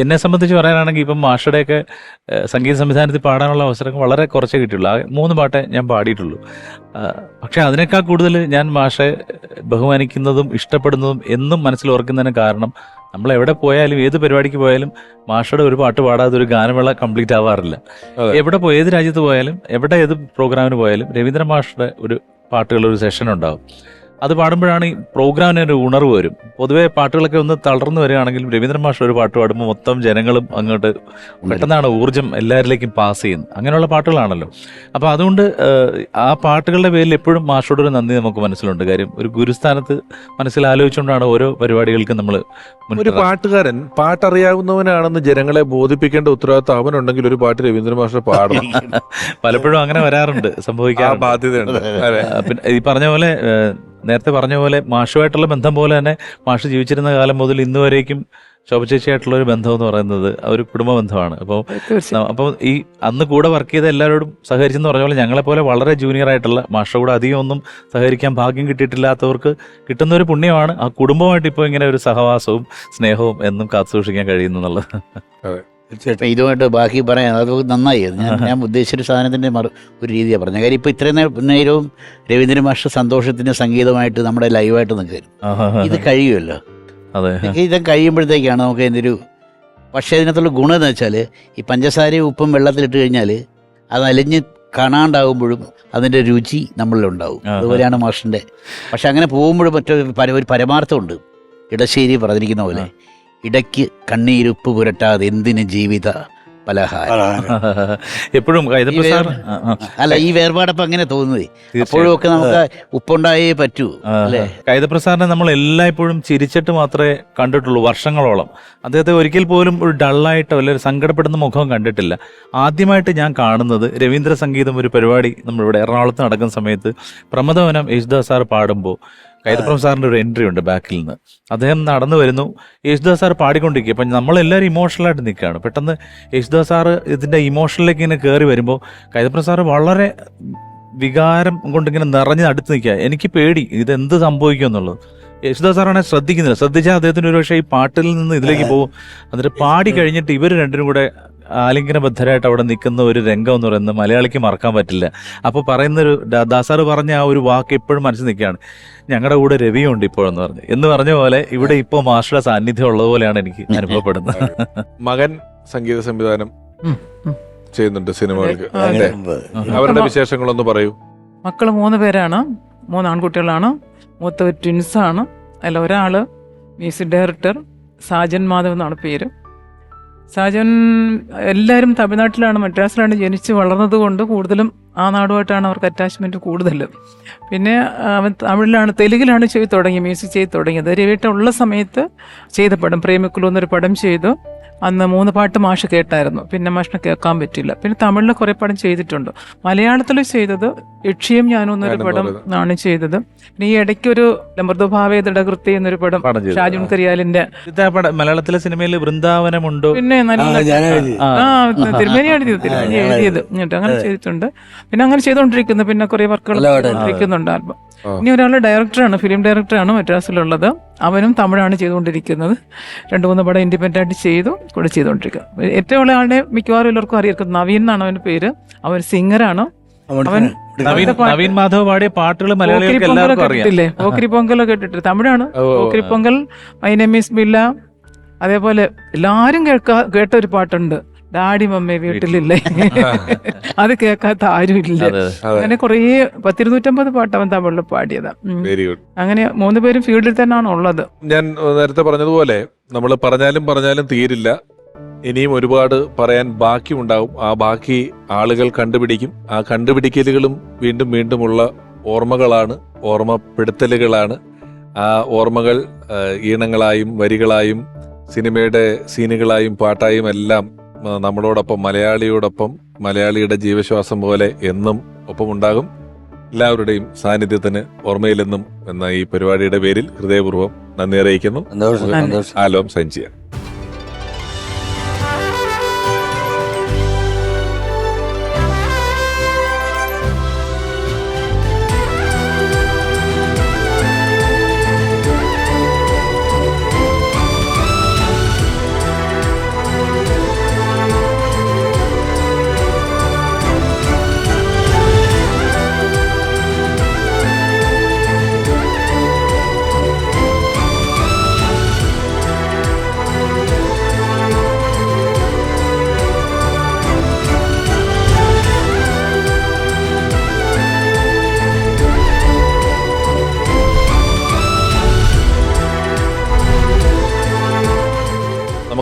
എന്നെ സംബന്ധിച്ച് പറയാനാണെങ്കിൽ ഇപ്പം മാഷയുടെയൊക്കെ സംഗീത സംവിധാനത്തിൽ പാടാനുള്ള അവസരം വളരെ കുറച്ചേ കിട്ടിയുള്ളൂ. ആ 3 പാട്ടേ ഞാൻ പാടിയിട്ടുള്ളൂ. പക്ഷെ അതിനേക്കാൾ കൂടുതൽ ഞാൻ മാഷെ ബഹുമാനിക്കുന്നതും ഇഷ്ടപ്പെടുന്നതും എന്നും മനസ്സിൽ ഓർക്കുന്നതിന് കാരണം, നമ്മൾ എവിടെ പോയാലും ഏത് പരിപാടിക്ക് പോയാലും മാഷയുടെ ഒരു പാട്ട് പാടാതെ ഒരു ഗാനമേള കംപ്ലീറ്റ് ആവാറില്ല. എവിടെ പോയി ഏത് രാജ്യത്ത് പോയാലും എവിടെ ഏത് പ്രോഗ്രാമിന് പോയാലും രവീന്ദ്രൻ മാഷയുടെ ഒരു പാട്ടുകളൊരു സെഷൻ ഉണ്ടാവും. അത് പാടുമ്പോഴാണ് ഈ പ്രോഗ്രാമിന് ഒരു ഉണർവ് വരും. പൊതുവെ പാട്ടുകളൊക്കെ ഒന്ന് തളർന്നു വരികയാണെങ്കിലും രവീന്ദ്രൻ മാഷ് ഒരു പാട്ട് പാടുമ്പോൾ മൊത്തം ജനങ്ങളും അങ്ങോട്ട് പെട്ടെന്നാണ് ഊർജ്ജം എല്ലാവരിലേക്കും പാസ് ചെയ്യുന്നത്. അങ്ങനെയുള്ള പാട്ടുകളാണല്ലോ. അപ്പോൾ അതുകൊണ്ട് ആ പാട്ടുകളുടെ പേരിൽ എപ്പോഴും മാഷോടൊരു നന്ദി നമുക്ക് മനസ്സിലുണ്ട്. കാര്യം ഒരു ഗുരുസ്ഥാനത്ത് മനസ്സിൽ ആലോചിച്ചുകൊണ്ടാണ് ഓരോ പരിപാടികൾക്കും നമ്മൾ. ഒരു പാട്ടുകാരൻ പാട്ടറിയാവുന്നവനാണെന്ന് ജനങ്ങളെ ബോധിപ്പിക്കേണ്ട ഉത്തരവാദിത്വം അവനുണ്ടെങ്കിൽ ഒരു പാട്ട് രവീന്ദ്രൻ മാഷ് പാടണം. പലപ്പോഴും അങ്ങനെ വരാറുണ്ട്, സംഭവിക്കാൻ ബാധ്യതയുണ്ട്. പിന്നെ ഈ പറഞ്ഞ പോലെ, നേരത്തെ പറഞ്ഞ പോലെ മാഷുമായിട്ടുള്ള ബന്ധം പോലെ തന്നെ മാഷ് ജീവിച്ചിരുന്ന കാലം മുതൽ ഇന്ന് വരേക്കും ശോഭചേച്ചിയായിട്ടുള്ള ഒരു ബന്ധം എന്ന് പറയുന്നത് ഒരു കുടുംബ ബന്ധമാണ്. അപ്പോൾ ഈ അന്ന് കൂടെ വർക്ക് ചെയ്ത എല്ലാവരോടും സഹകരിച്ചെന്ന് പറഞ്ഞ പോലെ ഞങ്ങളെപ്പോലെ വളരെ ജൂനിയർ ആയിട്ടുള്ള മാഷ കൂടെ അധികം ഒന്നും സഹകരിക്കാൻ ഭാഗ്യം കിട്ടിയിട്ടില്ലാത്തവർക്ക് കിട്ടുന്ന ഒരു പുണ്യമാണ് ആ കുടുംബമായിട്ട് ഇപ്പോൾ ഇങ്ങനെ ഒരു സഹവാസവും സ്നേഹവും എന്നും കാത്തുസൂക്ഷിക്കാൻ കഴിയുന്നു എന്നുള്ളത്. തീർച്ചയായിട്ടും ഇതുമായിട്ട് ബാക്കി പറയാൻ അത് നന്നായി. ഞാൻ ഉദ്ദേശിച്ചൊരു സാധനത്തിൻ്റെ ഒരു രീതിയാണ് പറഞ്ഞത്. കാര്യം ഇപ്പോൾ ഇത്രയും നേരവും രവീന്ദ്രൻ മാഷ് സന്തോഷത്തിൻ്റെ സംഗീതമായിട്ട് നമ്മുടെ ലൈവായിട്ട് നിൽക്കുകയായിരുന്നു. ഇത് കഴിയുമല്ലോ. ഇത് കഴിയുമ്പോഴത്തേക്കാണ് നമുക്ക് എന്തൊരു, പക്ഷേ ഇതിനകത്തുള്ള ഗുണം എന്ന് വെച്ചാൽ ഈ പഞ്ചസാരയും ഉപ്പും വെള്ളത്തിലിട്ട് കഴിഞ്ഞാൽ അത് അലിഞ്ഞ് കാണാണ്ടാകുമ്പോഴും അതിൻ്റെ രുചി നമ്മളിലുണ്ടാവും. അതുപോലെയാണ് മാഷിൻ്റെ. പക്ഷെ അങ്ങനെ പോകുമ്പോഴും ഒരു പരമാർത്ഥമുണ്ട്. ഇടശ്ശേരി പറഞ്ഞിരിക്കുന്ന പോലെ, ഇടയ്ക്ക് കണ്ണീരുപ്പ് പുരട്ടാതെ എന്തിന് ജീവിത പലഹാരം. എപ്പോഴും അല്ല, ഈ വേർപാടപ്പം അങ്ങനെ തോന്നുന്നത്. അപ്പോഴും ഒക്കെ നമുക്ക് ഉപ്പുണ്ടായേ പറ്റൂ. കൈതപ്രസാദിനെ നമ്മൾ എല്ലായ്പ്പോഴും ചിരിച്ചിട്ട് മാത്രമേ കണ്ടിട്ടുള്ളൂ വർഷങ്ങളോളം. അദ്ദേഹത്തെ ഒരിക്കൽ പോലും ഒരു ഡള്ളായിട്ടോ അല്ലെങ്കിൽ സങ്കടപ്പെടുന്ന മുഖം കണ്ടിട്ടില്ല. ആദ്യമായിട്ട് ഞാൻ കാണുന്നത് രവീന്ദ്ര സംഗീതം ഒരു പരിപാടി നമ്മളിവിടെ എറണാകുളത്ത് നടക്കുന്ന സമയത്ത് പ്രമദവനം യേശുദാസ് സാർ പാടുമ്പോൾ കൈതപ്രം സാറിൻ്റെ ഒരു എൻട്രി ഉണ്ട് ബാക്കിൽ നിന്ന്. അദ്ദേഹം നടന്നു വരുന്നു, യേശുദാസ് സാർ പാടിക്കൊണ്ടിരിക്കുക. അപ്പം നമ്മളെല്ലാവരും ഇമോഷണലായിട്ട് നിൽക്കുകയാണ്. പെട്ടെന്ന് യേശുദാസ് സാറ് ഇതിൻ്റെ ഇമോഷനിലേക്ക് ഇങ്ങനെ കയറി വരുമ്പോൾ കൈതപ്രം സാറ് വളരെ വികാരം കൊണ്ടിങ്ങനെ നിറഞ്ഞ് അടുത്ത് നിൽക്കുക. എനിക്ക് പേടി ഇതെന്ത് സംഭവിക്കും എന്നുള്ളത്. യേശുദാസ് സാറാണെങ്കിൽ ശ്രദ്ധിക്കുന്നില്ല. ശ്രദ്ധിച്ചാൽ അദ്ദേഹത്തിന് ഒരു പക്ഷേ ഈ പാട്ടിൽ നിന്ന് ഇതിലേക്ക് പോകും. എന്നിട്ട് പാടി കഴിഞ്ഞിട്ട് ഇവർ രണ്ടിനും കൂടെ ആലിംഗനബദ്ധരായിട്ട് അവിടെ നിൽക്കുന്ന ഒരു രംഗം എന്ന് പറയുന്നത് മലയാളിക്ക് മറക്കാൻ പറ്റില്ല. അപ്പോൾ പറയുന്നൊരു ദാസാറ് പറഞ്ഞ ആ ഒരു വാക്ക് എപ്പോഴും മനസ്സിൽ നിൽക്കുകയാണ്, ഞങ്ങളുടെ കൂടെ രവിയുണ്ട് ഇപ്പോഴെന്ന് പറഞ്ഞു. എന്ന് പറഞ്ഞ പോലെ ഇവിടെ ഇപ്പോൾ മാസ്റ്ററുടെ സാന്നിധ്യം ഉള്ളതുപോലെയാണ് എനിക്ക് അനുഭവപ്പെടുന്നത്. മകൻ സംഗീത സംവിധാനം ചെയ്യുന്നുണ്ട് സിനിമകൾക്ക്. അവരുടെ വിശേഷങ്ങളൊന്ന് പറയൂ. മക്കൾ 3 പേരാണ്, 3 ആൺകുട്ടികളാണ്. മൂത്തവർ ട്വിൻസാണ്. അതിൽ ഒരാൾ മ്യൂസിക് ഡയറക്ടർ സാജൻ മാധവ് എന്നാണ് പേര്. സാജൻ എല്ലാവരും തമിഴ്നാട്ടിലാണ്, മദ്രാസിലാണ് ജനിച്ച് വളർന്നത് കൊണ്ട് കൂടുതലും ആ നാടുമായിട്ടാണ് അവർക്ക് അറ്റാച്ച്മെൻറ്റ് കൂടുതൽ. പിന്നെ അവൻ തമിഴിലാണ്, തെലുങ്കിലാണ് ചെയ്ത് തുടങ്ങി, മ്യൂസിക് ചെയ്ത് തുടങ്ങിയത്. രവിയേട്ടൻ ഉള്ള സമയത്ത് ചെയ്ത പടം പ്രേമിക്കുലു എന്നൊരു പടം ചെയ്തു. അന്ന് 3 പാട്ട് മാഷ് കേട്ടായിരുന്നു. പിന്നെ മാഷിനെ കേൾക്കാൻ പറ്റില്ല. പിന്നെ തമിഴിൽ കുറേ പടം ചെയ്തിട്ടുണ്ട്. മലയാളത്തിൽ ചെയ്തത് യക്ഷിയും ഞാനും എന്നൊരു പടം ആണ് ചെയ്തത്. പിന്നെ ഈ ഇടയ്ക്കൊരു മൃദുഭാവേ ദൃഢകൃത്യ എന്നൊരു പടം ഷാജുൻ കരിയാലിന്റെ. മലയാളത്തിലെ സിനിമയിൽ വൃന്ദാവനമുണ്ടോ? പിന്നെ നല്ല തിരുമേനിയാണ് തിരുമേനി എഴുതിയത്. അങ്ങനെ ചെയ്തിട്ടുണ്ട്. പിന്നെ അങ്ങനെ ചെയ്തുകൊണ്ടിരിക്കുന്നു. പിന്നെ കുറെ വർക്കുകൾ ചെയ്തുകൊണ്ടിരിക്കുന്നുണ്ട്. ആൽബം. ഇനി ഒരാൾ ഡയറക്ടറാണ്, ഫിലിം ഡയറക്ടറാണ് മദ്രാസിലുള്ളത്. അവനും തമിഴാണ് ചെയ്തുകൊണ്ടിരിക്കുന്നത്. 2-3 പടം ഇൻഡിപെൻഡൻ്റ് ആയിട്ട് ചെയ്തു കൂടെ ചെയ്തുകൊണ്ടിരിക്കുന്നത്. ഏറ്റവും ഉള്ള ആളുടെ മിക്കവാറും എല്ലാവർക്കും അറിയാം, നവീൻ എന്നാണ് അവൻ്റെ പേര്. അവൻ സിംഗറാണ്. അവൻ നവീൻ മാധവ് പാടിയ പാട്ടുകൾ മലയാളികൾക്ക് എല്ലാവർക്കും അറിയാം. പോക്കിരി പൊങ്കൽ കേട്ടിട്ട് തമിഴാണ്. Pokkiri Pongal, my name is ബില്ല. അതേപോലെ എല്ലാവരും കേട്ട ഒരു പാട്ടുണ്ട്, ഡാഡി മമ്മി വീട്ടിലില്ലേ. അത് കേൾക്കാത്ത ആരും ഇല്ല. അങ്ങനെ കുറേ 100-150 പാട്ട് അവൻ തമിഴിൽ പാടിയതാ. അങ്ങനെ 3 പേരും ഫീൽഡിൽ തന്നെയാണ് ഉള്ളത്. ഞാൻ നേരത്തെ പറഞ്ഞതുപോലെ നമ്മൾ പറഞ്ഞാലും തീരില്ല. ഇനിയും ഒരുപാട് പറയാൻ ബാക്കിയുണ്ടാവും. ആ ബാക്കി ആളുകൾ കണ്ടുപിടിക്കും. ആ കണ്ടുപിടിക്കലുകളും വീണ്ടും വീണ്ടുമുള്ള ഓർമ്മകളാണ്, ഓർമ്മപ്പെടുത്തലുകളാണ്. ആ ഓർമ്മകൾ ഈണങ്ങളായും വരികളായും സിനിമയുടെ സീനുകളായും പാട്ടായും എല്ലാം നമ്മളോടൊപ്പം, മലയാളിയോടൊപ്പം, മലയാളിയുടെ ജീവശ്വാസം പോലെ എന്നും ഒപ്പമുണ്ടാകും. എല്ലാവരുടെയും സാന്നിധ്യത്തിന് ഓർമ്മയിലെന്നും എന്ന ഈ പരിപാടിയുടെ പേരിൽ ഹൃദയപൂർവ്വം നന്ദി അറിയിക്കുന്നു. ആലോം സൈൻ ചെയ്യാം.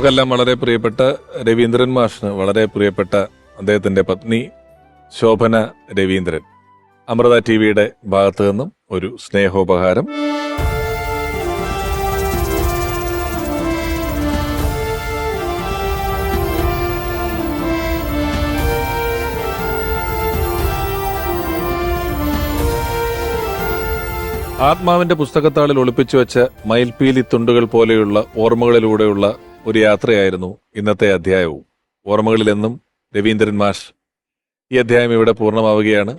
നമുക്കെല്ലാം വളരെ പ്രിയപ്പെട്ട രവീന്ദ്രൻ മാഷിന് വളരെ പ്രിയപ്പെട്ട അദ്ദേഹത്തിന്റെ പത്നി ശോഭന രവീന്ദ്രൻ അമൃത ടിവിയുടെ ഭാഗത്തു നിന്നും ഒരു സ്നേഹോപഹാരം. ആത്മാവിന്റെ പുസ്തകത്താളിൽ ഒളിപ്പിച്ചു വെച്ച മയിൽപീലി തുണ്ടുകൾ പോലെയുള്ള ഓർമ്മകളിലൂടെയുള്ള ഒരു യാത്രയായിരുന്നു ഇന്നത്തെ അധ്യായവും. ഓർമ്മകളിലെന്നും രവീന്ദ്രൻ മാഷ്. ഈ അധ്യായം ഇവിടെ പൂർണ്ണമാവുകയാണ്.